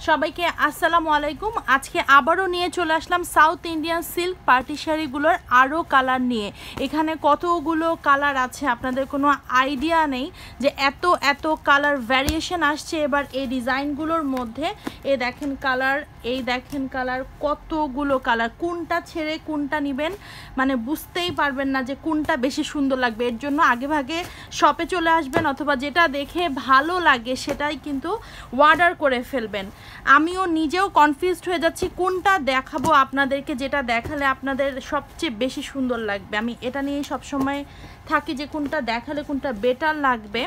সবাইকে আসসালামু আলাইকুম। আজকে আবারও নিয়ে চলে আসলাম সাউথ ইন্ডিয়ান সিল্ক পার্টি শাড়িগুলোর আরও কালার নিয়ে। এখানে কতগুলো কালার আছে আপনাদের কোনো আইডিয়া নেই যে এত কালার ভ্যারিয়েশন আসছে এবার এই ডিজাইনগুলোর মধ্যে। এই দেখেন কালার, কতগুলো কালার, কোনটা ছেড়ে কোনটা নেবেন মানে বুঝতেই পারবেন না যে কোনটা বেশি সুন্দর লাগবে। এর জন্য আগে ভাগে শপে চলে আসবেন অথবা যেটা দেখে ভালো লাগে সেটাই কিন্তু অর্ডার করে ফেলবেন। আমিও নিজেও কনফিউজড হয়ে যাচ্ছি কোনটা দেখাবো আপনাদেরকে, যেটা দেখালে আপনাদের সবচেয়ে বেশি সুন্দর লাগবে। আমি এটা নিয়েই সবসময় থাকি যে কোনটা দেখালে কোনটা বেটার লাগবে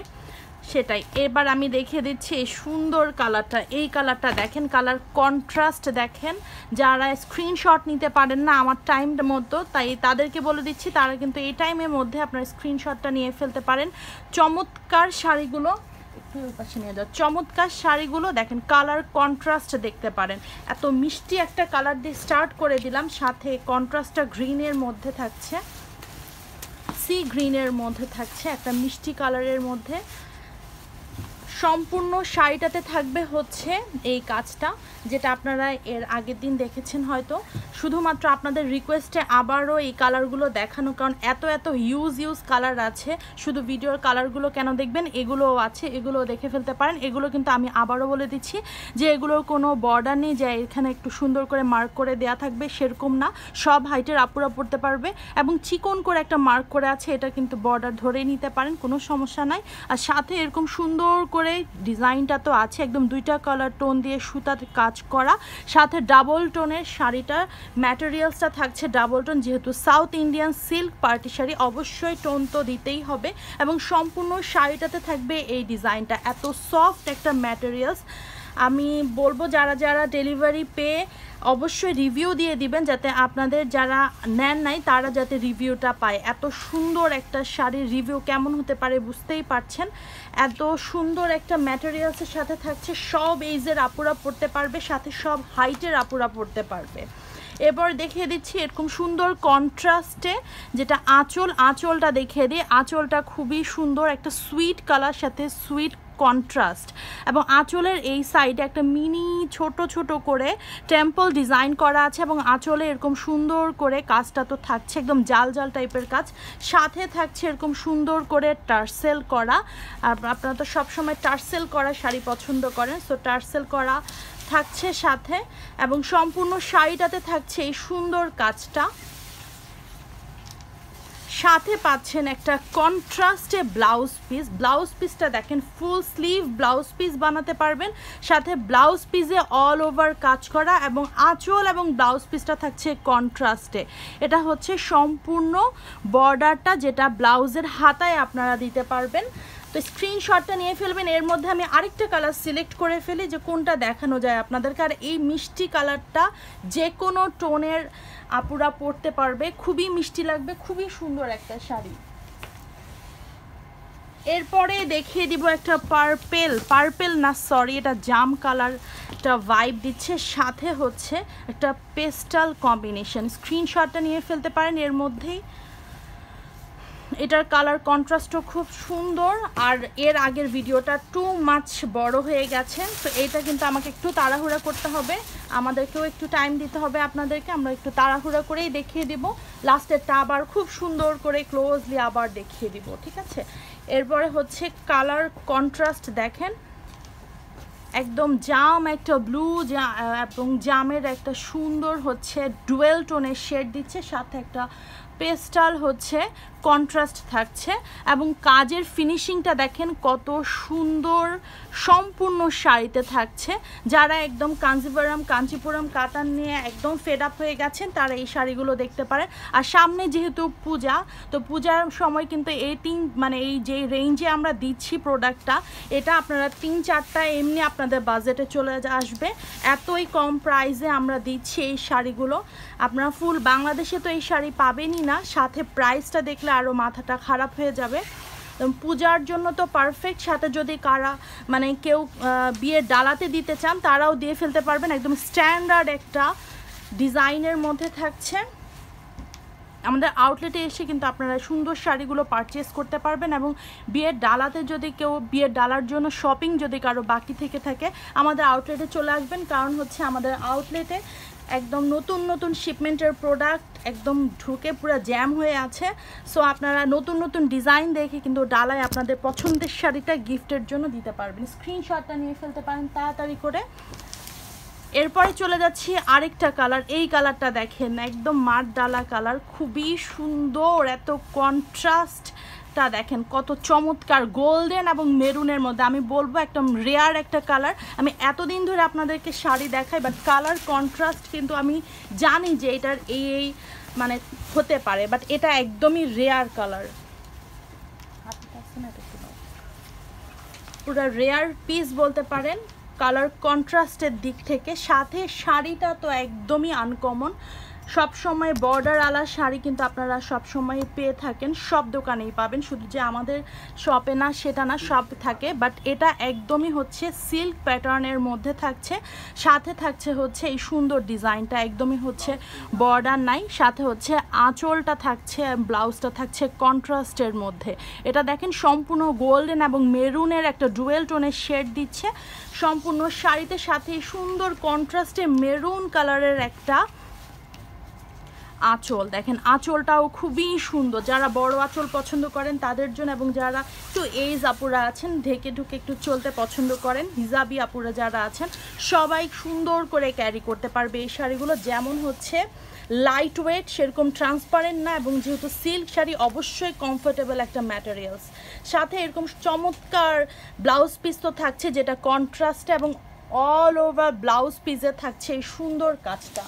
সেটাই। এবার আমি দেখিয়ে দিচ্ছি এই সুন্দর কালারটা। এই কালারটা দেখেন, কালার কন্ট্রাস্ট দেখেন। যারা স্ক্রিনশট নিতে পারেন না আমার টাইমের মতো, তাই তাদেরকে বলে দিচ্ছি তারা কিন্তু এই টাইমের মধ্যে আপনার স্ক্রিনশটটা নিয়ে ফেলতে পারেন। চমৎকার শাড়িগুলো, পাশে নিয়ে যাও। চমৎকার শাড়িগুলো দেখেন, কালার কন্ট্রাস্ট দেখতে পারেন। এত মিষ্টি একটা কালার দিয়ে স্টার্ট করে দিলাম, সাথে কন্ট্রাস্টটা গ্রিনের মধ্যে থাকছে, সি গ্রিনের মধ্যে থাকছে, একটা মিষ্টি কালারের মধ্যে। সম্পূর্ণ শাড়িটাতে থাকবে হচ্ছে এই কাজটা, যেটা আপনারা এর আগের দিন দেখেছেন হয়তো। শুধুমাত্র আপনাদের রিকোয়েস্টে আবারও এই কালারগুলো দেখানো, কারণ এত ইউজ কালার আছে। শুধু ভিডিওর কালারগুলো কেন দেখবেন, এগুলোও আছে, এগুলোও দেখে ফেলতে পারেন। এগুলো কিন্তু আমি আবারও বলে দিচ্ছি যে এগুলোর কোনো বর্ডার নেই যে এখানে একটু সুন্দর করে মার্ক করে দেয়া থাকবে, সেরকম না। সব হাইটের আপুরা পড়তে পারবে এবং চিকন করে একটা মার্ক করে আছে, এটা কিন্তু বর্ডার ধরে নিতে পারেন, কোনো সমস্যা নাই। আর সাথে এরকম সুন্দর করে ডিজাইনটা তো আছে, একদম দুইটা কালার টোন দিয়ে সুতাতে কাজ করা, সাথে ডাবল টোনের শাড়িটা ম্যাটেরিয়ালসটা থাকছে ডাবল টোন। যেহেতু south Indian silk party sari অবশ্যই টোন তো দিতেই হবে, এবং সম্পূর্ণ শাড়িটাতে থাকবে এই ডিজাইনটা। এত সফট একটা ম্যাটেরিয়ালস। আমি বলবো যারা যারা ডেলিভারি পেয়ে অবশ্যই রিভিউ দিয়ে দিবেন, যাতে আপনাদের যারা নেন নাই তারা যাতে রিভিউটা পায়। এত সুন্দর একটা শাড়ির রিভিউ কেমন হতে পারে বুঝতেই পারছেন। এত সুন্দর একটা ম্যাটেরিয়ালসের সাথে থাকছে, সব এইজের আপুরা পড়তে পারবে, সাথে সব হাইটের আপুরা পড়তে পারবে। এবার দেখিয়ে দিচ্ছি এরকম সুন্দর কন্ট্রাস্টে যেটা আঁচলটা দেখিয়ে দিই। আঁচলটা খুবই সুন্দর, একটা সুইট কালার সাথে সুইট কন্ট্রাস্ট, এবং আঁচলের এই সাইডে একটা মিনি ছোট করে টেম্পল ডিজাইন করা আছে, এবং আঁচলে এরকম সুন্দর করে কাজটা তো থাকছে, একদম জাল টাইপের কাজ। সাথে থাকছে এরকম সুন্দর করে টার্সেল করা। আর আপনারা তো সবসময় টার্সেল করা শাড়ি পছন্দ করেন, সো টার্সেল করা থাকছে সাথে, এবং সম্পূর্ণ শাড়িটাতে থাকছে এই সুন্দর কাজটা। সাথে পাচ্ছেন একটা কন্ট্রাস্টে ব্লাউজ পিসটা দেখেন, ফুল স্লিভ ব্লাউজ পিস বানাতে পারবেন, সাথে ব্লাউজ পিসে অল ওভার কাজ করা, এবং আঁচল এবং ব্লাউজ পিসটা থাকছে কন্ট্রাস্টে। এটা হচ্ছে সম্পূর্ণ বর্ডারটা, যেটা ব্লাউজের হাতায় আপনারা দিতে পারবেন। তো স্ক্রিনশটটা নিয়ে ফেলবেন। এর মধ্যে আমি আরেকটা কালার সিলেক্ট করে ফেলি যে কোনটা দেখানো যায় আপনাদেরকে। আর এই মিষ্টি কালারটা যে কোনো টোনের আপুরা পরতে পারবে, খুবই মিষ্টি লাগবে, খুবই সুন্দর একটা শাড়ি। এরপরে দেখিয়ে দিব একটা পার্পেল না সরি, এটা জাম কালারটা ভাইব দিচ্ছে, সাথে হচ্ছে একটা পেস্টাল কম্বিনেশন। স্ক্রিনশটটা নিয়ে ফেলতে পারেন। এর মধ্যেই এটার কালার কন্ট্রাস্টও খুব সুন্দর। আর এর আগের ভিডিওটা টু মাচ বড় হয়ে গেছে, তো এইটা কিন্তু আমাকে একটু তাড়াহুড়া করতে হবে, আমাদেরকেও একটু টাইম দিতে হবে আপনাদেরকে। আমরা একটু তাড়াহুড়া করেই দেখিয়ে দিব, লাস্টেরটা আবার খুব সুন্দর করে ক্লোজলি আবার দেখিয়ে দিব, ঠিক আছে। এরপরে হচ্ছে কালার কন্ট্রাস্ট দেখেন, একদম জাম একটা ব্লু এবং জামের একটা সুন্দর হচ্ছে ডুয়েল টোনের শেড দিচ্ছে, সাথে একটা পেস্টাল হচ্ছে কন্ট্রাস্ট থাকছে, এবং কাজের ফিনিশিংটা দেখেন কত সুন্দর সম্পূর্ণ শাড়িতে থাকছে। যারা একদম কাঞ্চিপুরম কাতান নিয়ে একদম ফেড আপ হয়ে গেছেন তারা এই শাড়িগুলো দেখতে পারেন। আর সামনে যেহেতু পূজা, তো পূজার সময় কিন্তু এই যে রেঞ্জে আমরা দিচ্ছি প্রোডাক্টটা, এটা আপনারা 3-4টা এমনি আপনাদের বাজেটে চলে আসবে। এতই কম প্রাইসে আমরা দিচ্ছি এই শাড়িগুলো। আপনারা ফুল বাংলাদেশে তো এই শাড়ি পাবেনই না, সাথে প্রাইসটা দেখলে আরও মাথাটা খারাপ হয়ে যাবে। পূজার জন্য তো পারফেক্ট, সাথে যদি কেউ বিয়ের ডালাতে দিতে চান তারাও দিয়ে ফেলতে পারবেন। একদম স্ট্যান্ডার্ড একটা ডিজাইনের মধ্যে থাকছে। আমাদের আউটলেটে এসে কিন্তু আপনারা সুন্দর শাড়িগুলো পারচেস করতে পারবেন। এবং বিয়ের ডালাতে যদি কেউ বিয়ের ডালার জন্য শপিং যদি কারো বাকি থেকে থাকে আমাদের আউটলেটে চলে আসবেন, কারণ হচ্ছে আমাদের আউটলেটে একদম নতুন নতুন শিপমেন্টের প্রোডাক্ট একদম ঢুকে পুরো জ্যাম হয়ে আছে। সো আপনারা নতুন নতুন ডিজাইন দেখে কিন্তু ডালায় আপনাদের পছন্দের শাড়িটা গিফটের জন্য দিতে পারবেন। স্ক্রিনশটটা নিয়ে ফেলতে পারেন তাড়াতাড়ি করে। এরপরে চলে যাচ্ছি আরেকটা কালার। এই কালারটা দেখেন, একদম মাঠ ডালা কালার, খুবই সুন্দর, এত কন্ট্রাস্টটা দেখেন কত চমৎকার, গোল্ডেন এবং মেরুনের মধ্যে। আমি বলবো একদম রেয়ার একটা কালার। আমি এতদিন ধরে আপনাদেরকে শাড়ি দেখাই, বাট কালার কন্ট্রাস্ট কিন্তু আমি জানি যে এটার এই মানে হতে পারে, বাট এটা একদমই রেয়ার কালার, পুরো রেয়ার পিস বলতে পারেন কালার কন্ট্রাস্টের দিক থেকে। সাথে শাড়িটা তো একদমই আনকমন। সব সময় বর্ডার আলা শাড়ি কিন্তু আপনারা সব সময় পেয়ে থাকেন, সব দোকানেই পাবেন, শুধু যে আমাদের শপে না সেটা না, সব থাকে। বাট এটা একদমই হচ্ছে সিল্ক প্যাটার্নের মধ্যে থাকছে, সাথে থাকছে হচ্ছে এই সুন্দর ডিজাইনটা, একদমই হচ্ছে বর্ডার নাই, সাথে হচ্ছে আঁচলটা থাকছে, ব্লাউজটা থাকছে কন্ট্রাস্টের মধ্যে। এটা দেখেন সম্পূর্ণ গোল্ডেন এবং মেরুনের একটা ডুয়েল টোনের শেড দিচ্ছে সম্পূর্ণ শাড়িতে, সাথে সুন্দর কন্ট্রাস্টে মেরুন কালারের একটা আঁচল। দেখেন আঁচলটাও খুবই সুন্দর, যারা বড় আঁচল পছন্দ করেন তাদের জন্য, এবং যারা একটু এইজ আপুরা আছেন ঢেকে ঢুকে একটু চলতে পছন্দ করেন, হিজাবি আপুরা যারা আছেন, সবাই সুন্দর করে ক্যারি করতে পারবে এই শাড়িগুলো। যেমন হচ্ছে লাইট ওয়েট, সেরকম ট্রান্সপারেন্ট না, এবং যেহেতু সিল্ক শাড়ি অবশ্যই কমফোর্টেবল একটা ম্যাটেরিয়ালস। সাথে এরকম চমৎকার ব্লাউজ পিস তো থাকছে, যেটা কন্ট্রাস্টে এবং অল ওভার ব্লাউজ পিসে থাকছে এই সুন্দর কাজটা।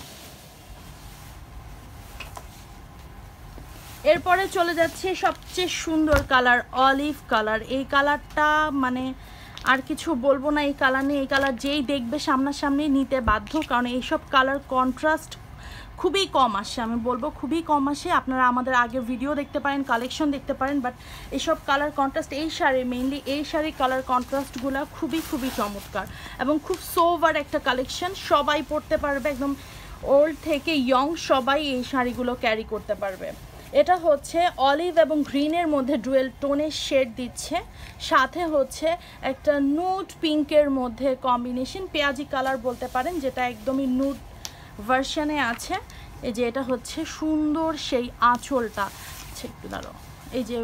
এরপরে চলে যাচ্ছে সবচেয়ে সুন্দর কালার, অলিভ কালার। এই কালারটা মানে আর কিছু বলবো না এই কালার নিয়ে। এই কালার যেই দেখবে সামনাসামনি নিতে বাধ্য, কারণ এইসব কালার কন্ট্রাস্ট খুবই কম আসে, আমি বলবো খুবই কম আসে। আপনারা আমাদের আগে ভিডিও দেখতে পারেন, কালেকশন দেখতে পারেন, বাট এইসব কালার কন্ট্রাস্ট এই শাড়ি, মেইনলি এই শাড়ির কালার কন্ট্রাস্টগুলো খুবই খুবই চমৎকার এবং খুব সোভার একটা কালেকশন। সবাই পরতে পারবে, একদম ওল্ড থেকে ইয়ং সবাই এই শাড়িগুলো ক্যারি করতে পারবে। এটা হচ্ছে অলিভ এবং গ্রিনের মধ্যে ডুয়েল টোনের শেড দিচ্ছে, সাথে হচ্ছে একটা নুড পিঙ্কের মধ্যে কম্বিনেশন, পেঁয়াজি কালার বলতে পারেন, যেটা একদমই নুড ভার্সনে আছে। এই যে এটা হচ্ছে সুন্দর সেই আঁচলটা, একটু দাঁড়ো, এই যে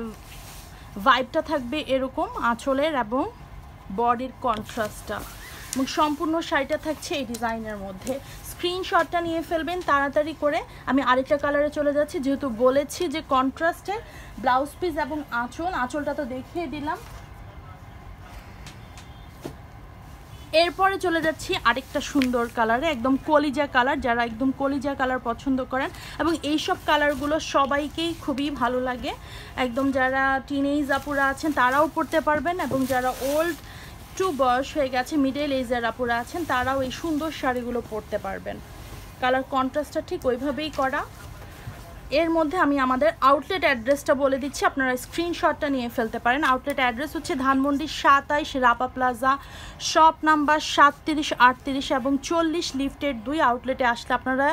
ভাইবটা থাকবে এরকম আঁচলের এবং বডির কন্ট্রাস্টটা, এবং সম্পূর্ণ শাড়িটা থাকছে এই ডিজাইনের মধ্যে। স্ক্রিনশটটা নিয়ে ফেলবেন তাড়াতাড়ি করে। আমি আরেকটা কালারে চলে যাচ্ছি, যেহেতু বলেছি যে কন্ট্রাস্টে ব্লাউজ পিস এবং আঁচলটা তো দেখিয়ে দিলাম। এরপরে চলে যাচ্ছি আরেকটা সুন্দর কালারে, একদম কলিজা কালার। যারা একদম কলিজা কালার পছন্দ করেন, এবং এইসব কালারগুলো সবাইকেই খুবই ভালো লাগে, একদম যারা টিনেজ আপুরা আছেন তারাও পরতে পারবেন, এবং যারা ওল্ড একটু বয়স হয়ে গেছে মিডল এজের আপুরা আছেন তারাও এই সুন্দর শাড়িগুলো পরতে পারবেন। কালার কন্ট্রাস্টটা ঠিক ওইভাবেই করা। এর মধ্যে আমি আমাদের আউটলেট অ্যাড্রেসটা বলে দিচ্ছি, আপনারা স্ক্রিনশটটা নিয়ে ফেলতে পারেন। আউটলেট অ্যাড্রেস হচ্ছে Dhanmondi 27 Rapa plaza, shop number 37, 38 এবং 40, লিফটেড 2। আউটলেটে আসলে আপনারা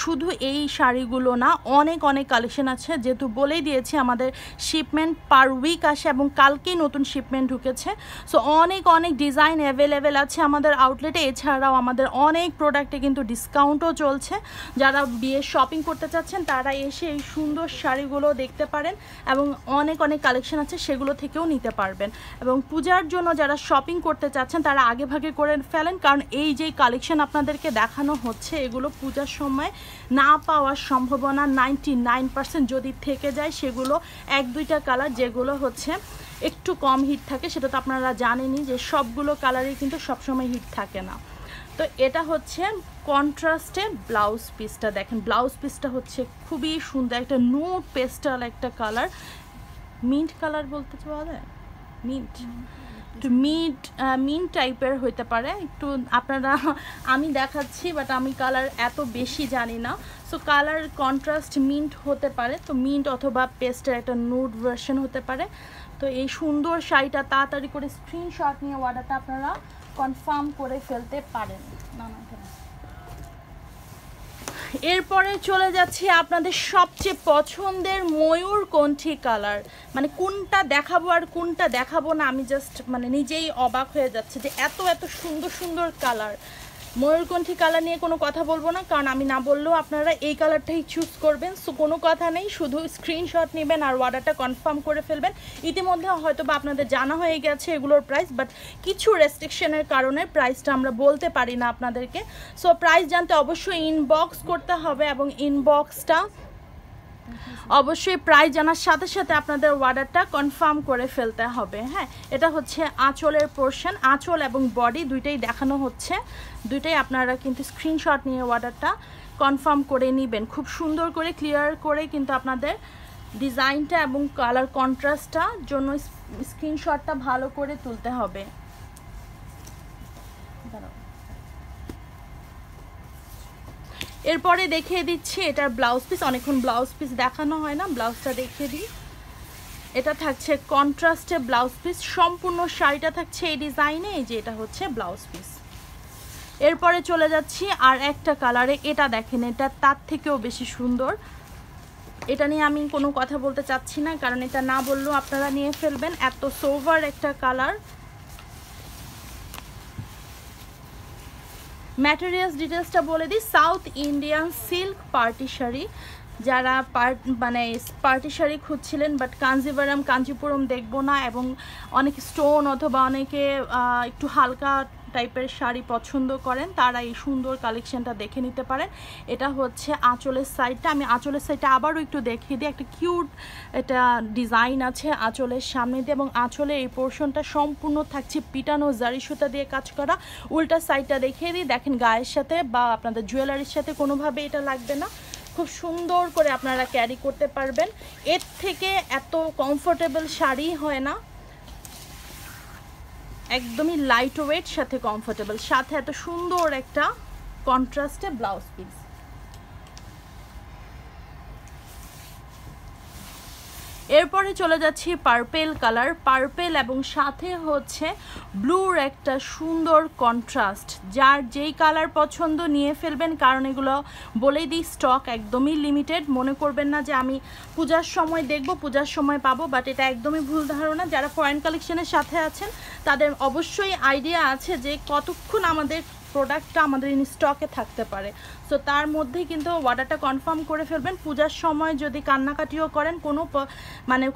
শুধু এই শাড়িগুলো না, অনেক অনেক কালেকশন আছে, যেহেতু বলেই দিয়েছি আমাদের শিপমেন্ট পার উইক আসে এবং কালকেই নতুন শিপমেন্ট ঢুকেছে। সো অনেক অনেক ডিজাইন অ্যাভেলেবেল আছে আমাদের আউটলেটে। এছাড়াও আমাদের অনেক প্রোডাক্টে কিন্তু ডিসকাউন্টও চলছে। যারা বিয়ে শপিং করতে চাচ্ছেন তারা এসে এই সুন্দর শাড়িগুলো দেখতে পারেন, এবং অনেক অনেক কালেকশন আছে সেগুলো থেকেও নিতে পারবেন। এবং পূজার জন্য যারা শপিং করতে চাচ্ছেন তারা আগে ভাগে করে ফেলেন, কারণ এই যে কালেকশন আপনাদেরকে দেখানো হচ্ছে এগুলো পূজার সময় না পাওয়ার সম্ভাবনা 99%। যদি থেকে যায় সেগুলো 1-2টা কালার যেগুলো হচ্ছে একটু কম হিট থাকে, সেটা তো আপনারা জানেনই যে সবগুলো কালারই কিন্তু সবসময় হিট থাকে না। তো এটা হচ্ছে কন্ট্রাস্টে ব্লাউজ পিসটা, দেখেন ব্লাউজ পিসটা হচ্ছে খুবই সুন্দর, একটা নুড পেস্টাল একটা কালার, মিন্ট কালার বলতে পাওয়া যায়, মিন্ট, একটু মিন্ট টাইপের হইতে পারে একটু, আপনারা আমি দেখাচ্ছি বাট আমি কালার এত বেশি জানি না। সো কালার কন্ট্রাস্ট মিন্ট হতে পারে, তো মিন্ট অথবা পেস্টের একটা নুড ভার্সন হতে পারে। তো এই সুন্দর শাড়িটা তাড়াতাড়ি করে স্ক্রিনশট নিয়ে অর্ডারটা আপনারা কনফার্ম করে ফেলতে পারেন। এরপরে চলে যাচ্ছি আপনাদের সবচেয়ে পছন্দের ময়ূরকণ্ঠী কালার। মানে কোনটা দেখাবো আর কোনটা দেখাবো না আমি জাস্ট মানে নিজেই অবাক হয়ে যাচ্ছে যে এত এত সুন্দর সুন্দর কালার। ময়ূরকণ্ঠী কালার নিয়ে কোনো কথা বলবো না, কারণ আমি না বললেও আপনারা এই কালারটাই চুজ করবেন। সো কোনো কথা নেই, শুধু স্ক্রিনশট নেবেন আর অর্ডারটা কনফার্ম করে ফেলবেন। ইতিমধ্যে হয়তো বা আপনাদের জানা হয়ে গেছে এগুলোর প্রাইস, বাট কিছু রেস্ট্রিকশনের কারণে প্রাইসটা আমরা বলতে পারি না আপনাদেরকে। সো প্রাইস জানতে অবশ্যই ইনবক্স করতে হবে, এবং ইনবক্সটা অবশ্যই প্রাইস জানার সাথে সাথে আপনাদের অর্ডারটা কনফার্ম করে ফেলতে হবে। হ্যাঁ, এটা হচ্ছে আঁচলের পোর্শন, আঁচল এবং বডি দুইটাই দেখানো হচ্ছে, দুইটাই আপনারা কিন্তু স্ক্রিনশট নিয়ে অর্ডারটা কনফার্ম করে নেবেন। খুব সুন্দর করে ক্লিয়ার করে কিন্তু আপনাদের ডিজাইনটা এবং কালার কন্ট্রাস্টটার জন্য স্ক্রিনশটটা ভালো করে তুলতে হবে। এরপরে দেখিয়ে দিচ্ছি এটার ব্লাউজ পিস। অনেকক্ষণ ব্লাউজ পিস দেখানো হয় না, ব্লাউজটা দেখিয়ে দিই। এটা থাকছে কন্ট্রাস্টে ব্লাউজ পিস, সম্পূর্ণ শাড়িটা থাকছে এই ডিজাইনে। এই যে এটা হচ্ছে ব্লাউজ পিস। এরপরে চলে যাচ্ছি আর একটা কালারে, এটা দেখেন, এটা তার থেকেও বেশি সুন্দর। এটা নিয়ে আমি কোনো কথা বলতে চাচ্ছি না, কারণ এটা না বললেও আপনারা নিয়ে ফেলবেন, এত সোভার একটা কালার। ম্যাটেরিয়ালস ডিটেলসটা বলে দিই, south Indian silk party sari. যারা মানে পার্টি শাড়ি খুঁজছিলেন বাট কাঞ্জিপুরম দেখবো না, এবং অনেকে স্টোন অথবা অনেকে একটু হালকা টাইপের শাড়ি পছন্দ করেন, তারা এই সুন্দর কালেকশনটা দেখে নিতে পারেন। এটা হচ্ছে আঁচলের সাইডটা, আমি আঁচলের সাইডটা আবারও একটু দেখিয়ে দিই। একটা কিউট এটা ডিজাইন আছে আঁচলের সামনে দিয়ে, এবং আঁচলের এই পোর্শনটা সম্পূর্ণ থাকছে পিটানো জারি সুতা দিয়ে কাজ করা। উল্টা সাইডটা দেখিয়ে দিই, দেখেন গায়ের সাথে বা আপনাদের জুয়েলারির সাথে কোনোভাবে এটা লাগবে না, খুব সুন্দর করে আপনারা ক্যারি করতে পারবেন। এর থেকে এত কমফোর্টেবল শাড়ি হয় না, একদমই লাইট ওয়েট সাথে কমফোর্টেবল, সাথে এত সুন্দর একটা কন্ট্রাস্টে ব্লাউজ পিস। এরপরে চলে যাচ্ছি পার্পেল কালার, পার্পেল এবং সাথে হচ্ছে ব্লুর একটা সুন্দর কন্ট্রাস্ট। যার যেই কালার পছন্দ নিয়ে ফেলবেন, কারণ এগুলো বলেই দিই স্টক একদমই লিমিটেড। মনে করবেন না যে আমি পূজার সময় দেখব, পূজার সময় পাবো, বাট এটা একদমই ভুল ধারণা। যারা ফরেন কালেকশনের সাথে আছেন তাদের অবশ্যই আইডিয়া আছে যে কতক্ষণ আমাদের প্রোডাক্টটা আমাদের ইন স্টকে থাকতে পারে। সো তার মধ্যে কিন্তু অর্ডারটা কনফার্ম করে ফেলবেন। পূজার সময় যদি কান্নাকাটিও করেন,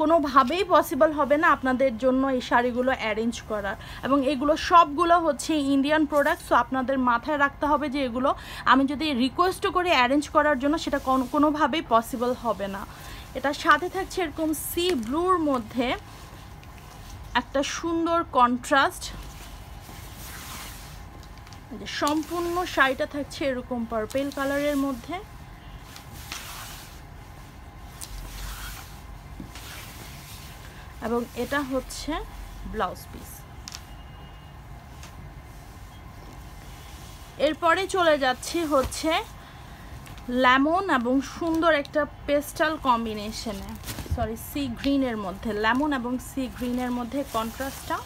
কোনোভাবেই পসিবল হবে না আপনাদের জন্য এই শাড়িগুলো অ্যারেঞ্জ করার, এবং এগুলো সবগুলো হচ্ছে ইন্ডিয়ান প্রোডাক্ট। সো আপনাদের মাথায় রাখতে হবে যে এগুলো আমি যদি রিকোয়েস্টও করি অ্যারেঞ্জ করার জন্য, সেটা কোনোভাবেই পসিবল হবে না। এটার সাথে থাকছে এরকম সি ব্লুর মধ্যে একটা সুন্দর কন্ট্রাস্ট। সম্পূর্ণ শাড়িটা থাকছে এরকম পার্পেল কালারের মধ্যে, এবং এটা হচ্ছে ব্লাউজ পিস। এরপরে চলে যাচ্ছি হচ্ছে লেমন এবং সুন্দর একটা পেস্টাল কম্বিনেশনে, সরি সি গ্রিনের মধ্যে, লেমন এবং সি গ্রিনের মধ্যে কন্ট্রাস্টটা।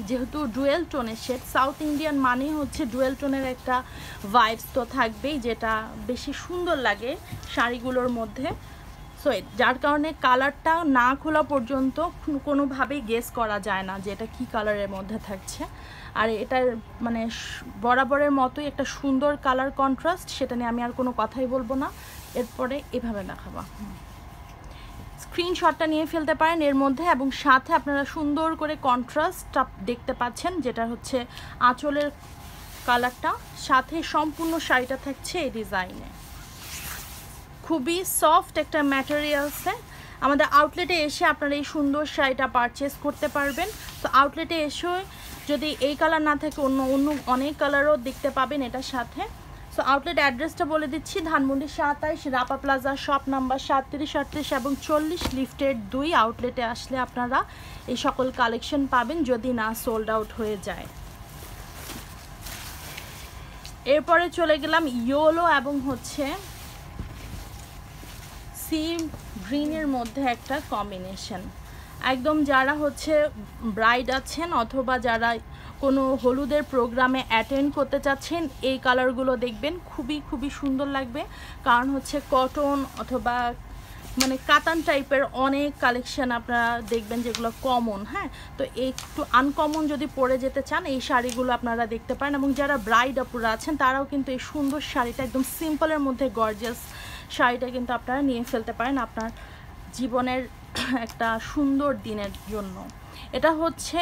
যেহেতু ডুয়েল টোনের শেড, সাউথ ইন্ডিয়ান মানে হচ্ছে ডুয়েল টোনের একটা ভাইবস তো থাকবেই, যেটা বেশি সুন্দর লাগে শাড়িগুলোর মধ্যে। সো যার কারণে কালারটা না খোলা পর্যন্ত কোনোভাবেই গেস করা যায় না যে এটা কী কালারের মধ্যে থাকছে। আর এটার মানে বরাবরের মতোই একটা সুন্দর কালার কন্ট্রাস্ট, সেটা নিয়ে আমি আর কোনো কথাই বলবো না। এরপরে এভাবে দেখাবো, স্ক্রিনশটটা নিয়ে ফেলতে পারেন এর মধ্যে, এবং সাথে আপনারা সুন্দর করে কন্ট্রাস্টটা দেখতে পাচ্ছেন, যেটা হচ্ছে আঁচলের কালারটা, সাথে সম্পূর্ণ শাড়িটা থাকছে এই ডিজাইনে। খুবই সফট একটা ম্যাটেরিয়ালসে। আমাদের আউটলেটে এসে আপনারা এই সুন্দর শাড়িটা পারচেস করতে পারবেন। তো আউটলেটে এসে যদি এই কালার না থাকে অন্য অনেক কালারও দেখতে পাবেন এটার সাথে। সো আউটলেট অ্যাড্রেসটা বলে দিচ্ছি, Dhanmondi 27, Rapa plaza, shop number 37, 38 এবং 40, লিফটেড 2। আউটলেটে আসলে আপনারা এই সকল কালেকশন পাবেন যদি না সোল্ড আউট হয়ে যায়। এরপরে চলে গেলাম ইয়েলো এবং হচ্ছে সি গ্রিনের মধ্যে একটা কম্বিনেশন। একদম যারা হচ্ছে ব্রাইড আছেন অথবা যারা কোনো হলুদের প্রোগ্রামে অ্যাটেন্ড করতে চাচ্ছেন, এই কালারগুলো দেখবেন, খুবই খুবই সুন্দর লাগবে। কারণ হচ্ছে কটন অথবা মানে কাতান টাইপের অনেক কালেকশন আপনারা দেখবেন যেগুলো কমন, হ্যাঁ। তো একটু আনকমন যদি পরে যেতে চান এই শাড়িগুলো আপনারা দেখতে পারেন। এবং যারা ব্রাইড আপুরা আছেন তারাও কিন্তু এই সুন্দর শাড়িটা, একদম সিম্পলের মধ্যে গর্জিয়াস শাড়িটা কিন্তু আপনারা নিয়ে ফেলতে পারেন আপনার জীবনের একটা সুন্দর দিনের জন্য। এটা হচ্ছে